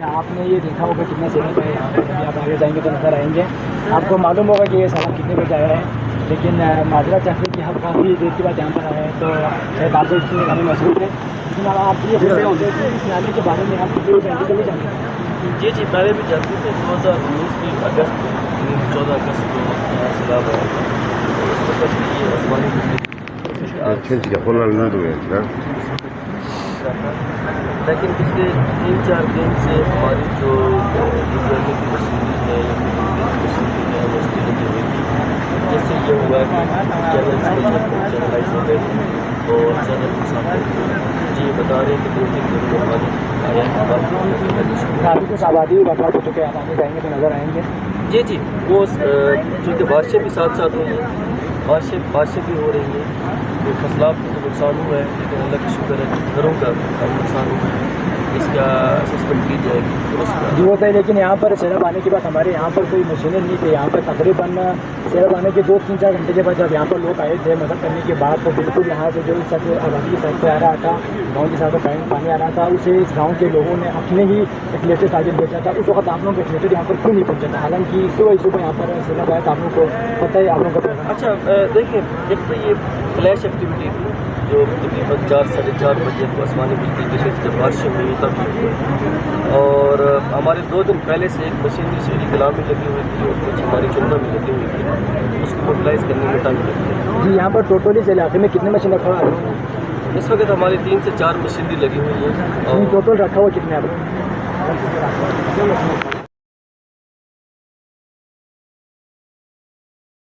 آپ نے یہ دیکھا ہوگا کتنا سیلاب ہے یہاں پر. ابھی آپ آگے جائیں گے تو نظر آئیں گے, آپ کو معلوم ہوگا کہ یہ سیلاب کتنے بجے آیا ہے. لیکن معذرت چاہتے ہیں کہ ہم کافی دیر کے بعد یہاں پر آئے ہیں, تو شاید آپ کو اس کے بارے میں محسوس ہے. لیکن آپ یہ اس نالی کے بارے میں آپ کتنے پریکٹیکلی جانتے ہیں؟ جی پہلے بھی جانتے تھے. 2019 کی اگست 14 اگست کو یہاں سیلاب آیا تھا. اس وقت یہ آسمانی بجلی لیکن پچھلے 3-4 دن سے ہماری جو گرمی کی مشینری ہے یا مشینری ہے وہ اس کی لگی ہوئی تھی. جس سے یہ ہوا کہ چینلائز ہو گئے اور زیادہ نقصان ہوئے. جی بتا رہے ہیں کہ 2-3 دن میں پانی آیا ہے. ابھی کچھ آبادی برباد ہو چکے ہیں, آپ آگے جائیں گے تو نظر آئیں گے. جی وہ چونکہ بارشیں بھی ساتھ ساتھ ہوئی ہیں, بارشیں بھی ہو رہی ہیں, تو فصلات کو تو نقصان ہوا ہے, لیکن اللہ کا شکر ہے کہ گھروں کا نقصان ہوا ہے. اس کا اسسمنٹ کی جائے گی جی ہوتا ہے. لیکن یہاں پر سیلاب آنے کے بعد ہمارے یہاں پر کوئی مشینیں نہیں تھی. یہاں پر تقریباً سیلاب آنے کے 2-3-4 گھنٹے کے بعد جب یہاں پر لوگ آئے تھے مدد کرنے کے بعد, تو بالکل یہاں سے جو اس سب آبادی کی سائڈ پہ آ رہا تھا, گاؤں کی سائڈ پہ پانی آ رہا تھا, اسے اس گاؤں کے لوگوں نے اپنے ہی ایکلیٹڈ آگے بھیجا تھا. اس وقت آپ لوگوں کو ایکلیٹڈ یہاں پر کیوں نہیں پہنچا تھا, حالانکہ صبح یہاں پر سیلاب آیا تھا, آپ لوگوں کو پتہ ہے, آپ لوگوں کو. اچھا دیکھیں, ایک تو یہ فلیش ایکٹیویٹی تھی جو تقریباً 4-4:30 بجے کو آسمانی بجلی کی وجہ سے جب بارشیں ہوئی تب ہوئی. اور ہمارے 2 دن پہلے سے ایک مشینری شہری کلام میں لگی ہوئی تھی اور کچھ ہماری چندہ میں لگی ہوئی تھی. اس کو موبلائز کرنے میں ٹائم لگ گیا. جی یہاں پر ٹوٹلی اس علاقے میں کتنے مشینیں کھڑا رہے ہیں؟ اس وقت ہماری 3 سے 4 مشینری لگی ہوئی ہیں. ٹوٹل رکھا ہوا کتنے آپ